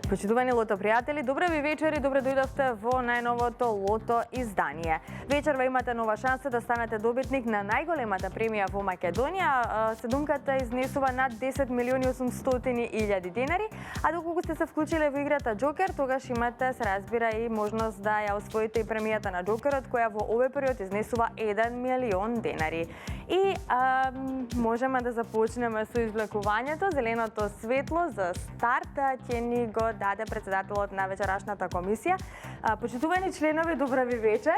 Почитувани лото пријатели, добре ви вечер и добре дојдовте во најновото лото издание. Вечерва имате нова шанса да станете добитник на најголемата премија во Македонија. Седумката изнесува над 10.800.000 денари, а доколку сте се вклучиле во играта Джокер, тогаш имате, се разбира, и можност да ја освоите и премијата на Джокерот, која во овој период изнесува 1 милион денари. И можеме да започнеме со извлекувањето. Зеленото светло за старт ќе ни го даде председателот на вечерашната комисија. Почитувани членови, добра ви вечер.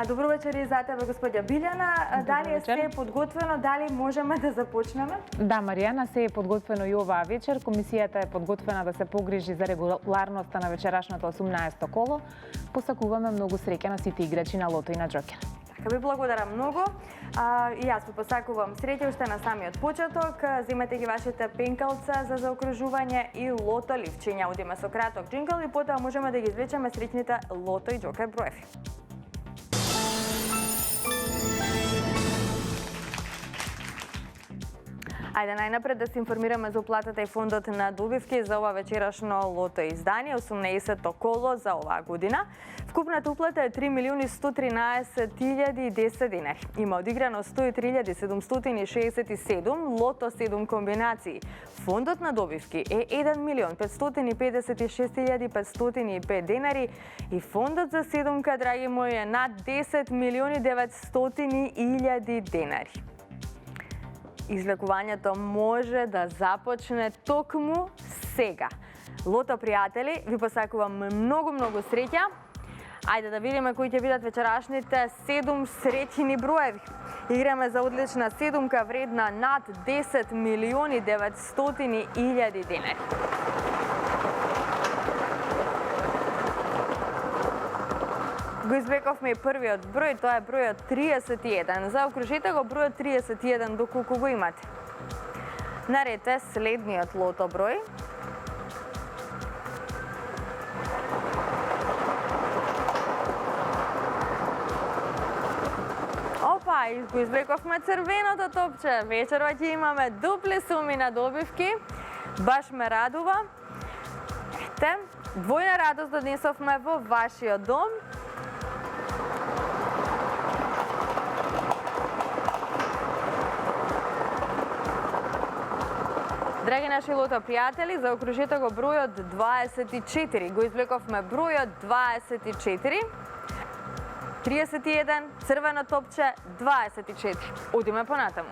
Добро вечер и за тебе, господја Билјана. Дали е се подготвено, дали можеме да започнеме? Да, Маријана, се е подготвено и оваа вечер. Комисијата е подготвена да се погрижи за регуларноста на вечерашното 18-то коло. Посакуваме многу среќа на сите играчи на Лото и на Джокер. Ви благодарам многу. И јас ви посакувам среќа уште на самиот почеток. Земете ги вашите пенкалца за заокружување и лото ливчиња. Одиме со краток джингл и потоа можеме да ги извлечеме среќните лото и Джокер броеви. Ајде најнапред да се информираме за уплатата и фондот на добивки за ова вечерашно лото издание, 18-то коло за оваа година. Вкупната уплата е 3.113.010 денари. Има одиграно 103.767, лото 7 комбинации. Фондот на добивки е 1.556.505 денари и фондот за седумка, драги мои, е над 10.900.000 денари. Излекувањето може да започне токму сега. Лото пријатели, ви посакувам многу среќа. Ајде да видиме кои ќе бидат вечерашните 7 среќни броеви. Играме за одлична седумка вредна над 10.900.000 денари. Го извлековме и првиот број, тоа е бројот 31. Заокружите го бројот 31 доколку го имате. Наред е следниот лото број. Опа, го извлековме црвеното топче. Вечерва ќе имаме дупли суми на добивки. Баш ме радува. Ете, двојна радост донесовме во вашиот дом. Драги наши лото пријатели, заокружите го бројот 24. Го извлековме бројот 24. 31, црвено топче 24. Одиме понатаму.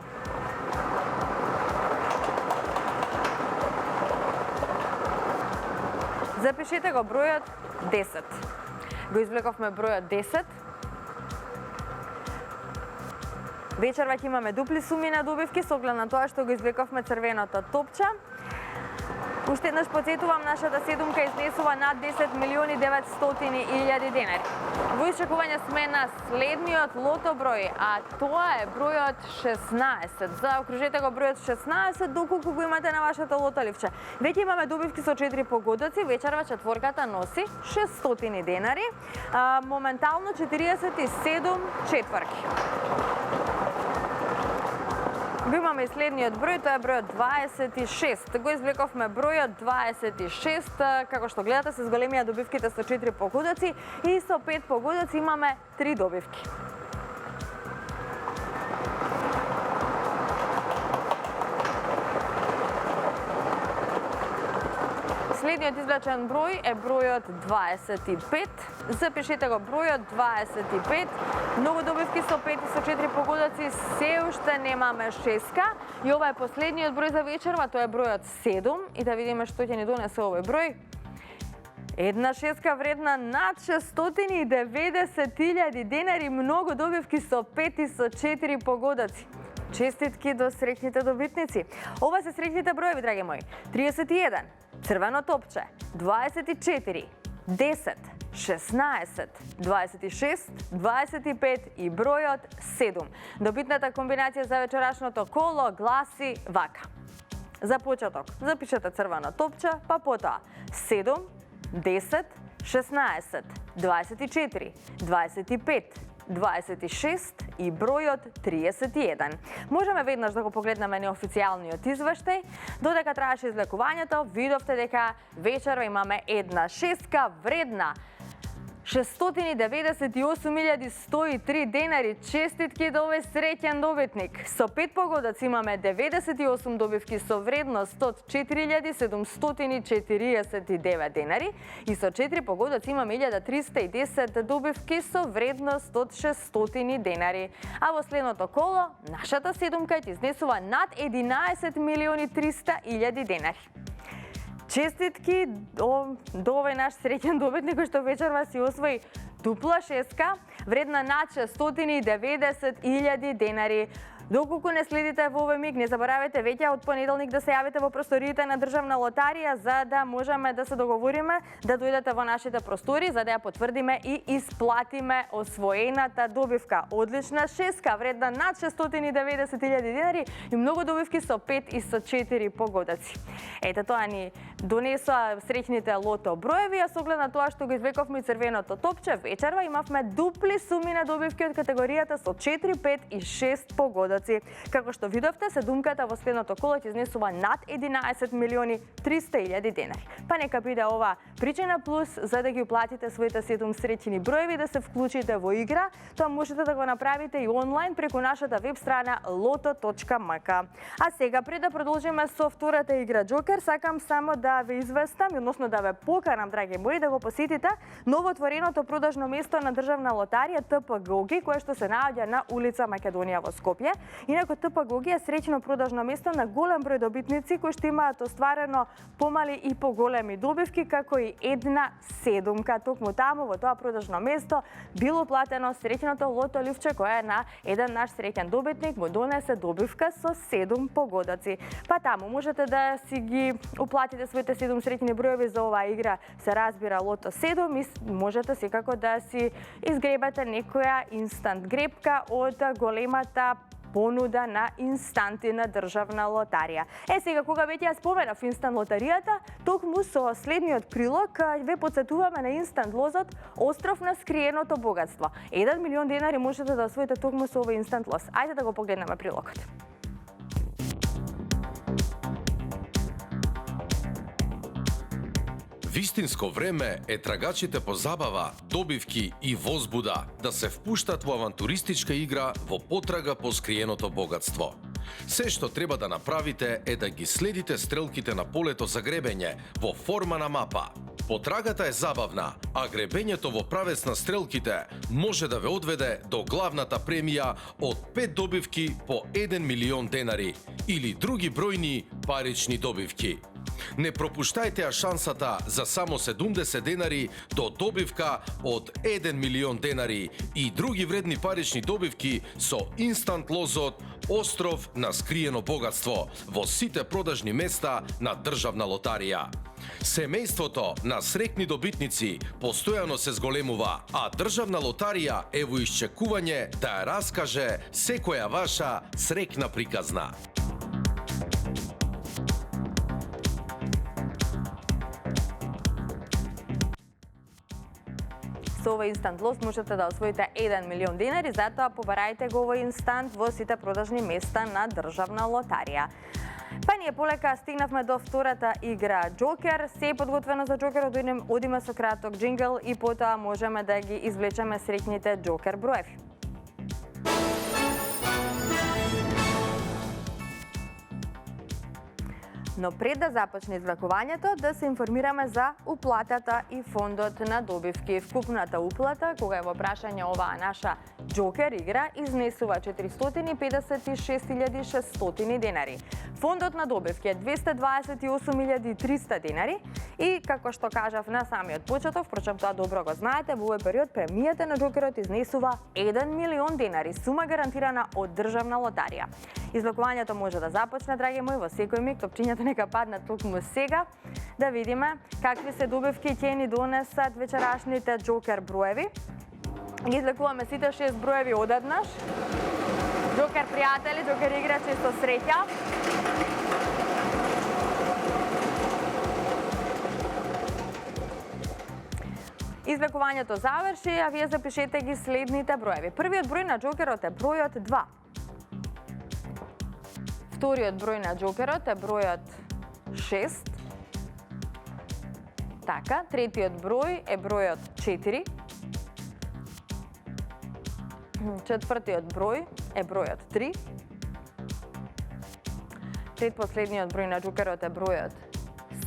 Запишете го бројот 10. Го извлековме бројот 10. Вечерва ќе имаме дупли суми на добивки со оглед на тоа што го извлековме црвеното топче. Уште еднаш подсетувам, нашата седумка изнесува над 10.900.000 денари. Во исчекување сме на следниот лото број, а тоа е бројот 16. Заокружете го бројот 16 доколку го имате на вашето лото ливче. Веќе имаме добивки со 4 погодоци, вечерва четворката носи 600 денари, моментално 47 четврки. Го имаме и следниот број, тоа е бројот 26. Го извлековме бројот 26, како што гледате, се зголемија добивките со 4 погодоци и со 5 погодоци имаме 3 добивки. Следниот извлечен број е бројот 25. Запишете го бројот 25. Многу добивки со 5 и со 4 погодоци, се уште немаме шеска. И ова е последниот број за вечерва, тоа е бројот 7. И да видиме што ќе ни донесе овој број. Една шеска вредна над 690.000 денари, многу добивки со 5 и со 4 погодоци. Честитки до среќните добитници. Ова се среќните броеви, драги мои. 31, црвено топче, 24, 10, 16, 26, 25 и бројот 7. Добитната комбинација за вечерашното коло гласи вака. За почеток, запишете црвено топче, па потоа 7, 10, 16, 24, 25, 26 и бројот 31. Можеме веднаш да го погледнеме неофицијалниот извештај. Додека траеше излекувањето, видовте дека вечерва имаме една шеска вредна 698.103 денари. Честитки до овој среќен добитник. Со 5 погодоци имаме 98 добивки со вредност од 4.749 денари и со 4 погодоци имаме 1.310 добивки со вредност од 600 денари. А во следното коло, нашата седумка ќе изнесува над 11.300.000 денари. Честитки до овој наш среќен добитник кој што вечерва си освои дупла шеска, вредна над 690.000 денари. Доколку не следите во овој миг, не заборавете веќе од понеделник да се јавите во просториите на Државна лотарија за да можеме да се договориме да дојдете во нашите простори за да ја потврдиме и исплатиме освоената добивка. Одлична шеска вредна над 690.000 денари и многу добивки со 5 и со 4 погодоци. Ете тоа ни донесоа среќните лото броеви, а со оглед на тоа што го извлековме црвеното топче, вечерва имавме дупли суми на добивки од категоријата со 4, 5 и 6 погодоци. Како што видовте, седумката во следното коло ќе изнесува над 11.300.000 денари. Па нека биде ова причина плюс за да ги уплатите своите 7 среќни броеви, да се вклучите во игра. Тоа можете да го направите и онлайн преку нашата веб страна loto.mk. А сега, пред да продолжиме со втората игра Джокер, сакам само да ве известам, односно да ве поканам, драги мои, да го посетите новоотвореното продажно место на Државна лотарија ТП Гоги, кое што се наоѓа на улица Македонија во Скопје. Инаку ТП Гоги е среќно продажно место на голем број добитници кои што имаат остварено помали и поголеми добивки, како и една седумка. Токму таму во тоа продажно место било платено среќното лото ливче кое на еден наш среќен добитник му донесе добивка со 7 погодоци. Па таму можете да си ги уплатите своите 7 среќни броеви за оваа игра. Се разбира лото 7 и можете секако да си изгребате некоја инстант гребка од големата понуда на инстанти на Државна лотарија. Сега, кога веќе ја споменав инстант лотаријата, токму со следниот прилог ве потсетуваме на инстант лозот Остров на скриеното богатство. 1 милион денари можете да освоите токму со овој инстант лоз. Ајде да го погледнеме прилогот. Вистинско време е трагачите по забава, добивки и возбуда да се впуштат во авантуристичка игра во потрага по скриеното богатство. Се што треба да направите е да ги следите стрелките на полето за гребење во форма на мапа. Потрагата е забавна, а гребењето во правец на стрелките може да ве одведе до главната премија од 5 добивки по 1 милион денари или други бројни парични добивки. Не пропуштајте ја шансата за само 70 денари до добивка од 1 милион денари и други вредни парични добивки со инстант лозот Остров на скриено богатство во сите продажни места на Државна лотарија. Семејството на среќни добитници постојано се зголемува, а Државна лотарија е во исчекување да ја раскаже секоја ваша среќна приказна. Со овој инстант лоз можете да освоите 1 милион денари, затоа побарајте го овој инстант во сите продажни места на Државна лотарија. Па ние полека стигнавме до втората игра Джокер. Се е подготвено за Джокерот, одиме со краток джингл и потоа можеме да ги извлечеме среќните Джокер броеви. Но пред да започне извлекувањето, да се информираме за уплатата и фондот на добивки. Вкупната уплата, кога е во прашање оваа наша Джокер игра, изнесува 456.600 денари. Фондот на добивки е 228.300 денари и, како што кажав на самиот почеток, впрочем тоа добро го знаете, во овој период премијата на Джокерот изнесува 1 милион денари, сума гарантирана од Државна лотарија. Извлекувањето може да започне, драги мои, во секој миг, топчињата нека паднат токму сега, да видиме какви се добивки ќе ни донесат вечерашните Джокер броеви. Ги извлекуваме сите 6 броеви одеднаш. Джокер пријатели, Джокер играчи, со среќа. Извлекувањето заврши, а вие запишете ги следните броеви. Првиот број на џокерот е бројот 2. Вториот број на џокерот е бројот 6. Така, третиот број е бројот 4. Четвртиот број е бројот 3. Предпоследниот број на џокерот е бројот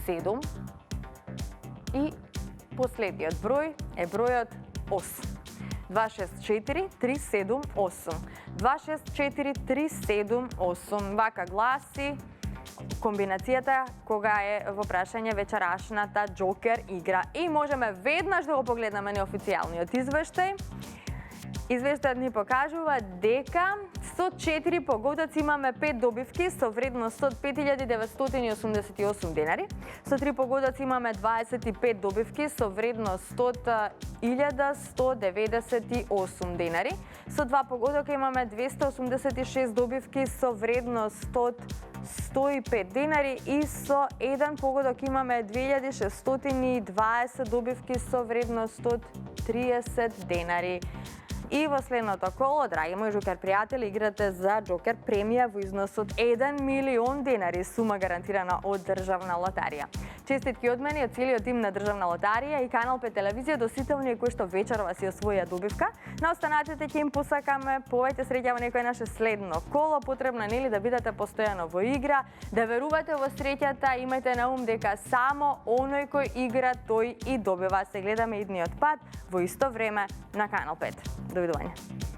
7. И последниот број е бројот 8. 264 378. 264 378. Вака гласи комбинацијата кога е во прашање вечерашната џокер игра. И можеме веднаш да го погледнеме неофицијалниот извештај. Извештајот ни покажува дека со 4 погодоци имаме 5 добивки со вредност од 5.988 денари. Со 3 погодоци имаме 25 добивки со вредност од 1.198 денари. Со 2 погодока имаме 286 добивки со вредност од 105 денари и со 1 погодок имаме 2620 добивки со вредност од 30 денари. И во следното коло, драги мои џокер пријатели, играте за џокер премија во износ од 1 милион денари, сума гарантирана од Државна лотарија. Честитки од мене и од целиот тим на Државна лотарија и Канал 5 телевизија до сите оние кои што вечерва си освоја добивка. На останатите ќе им посакаме повеќе среќа во некој наше следно коло. Потребно е нели да бидете постојано во игра, да верувате во среќата, имајте на ум дека само оној кој игра тој и добива. Се гледаме идниот пат во исто време на Канал 5. Довидување.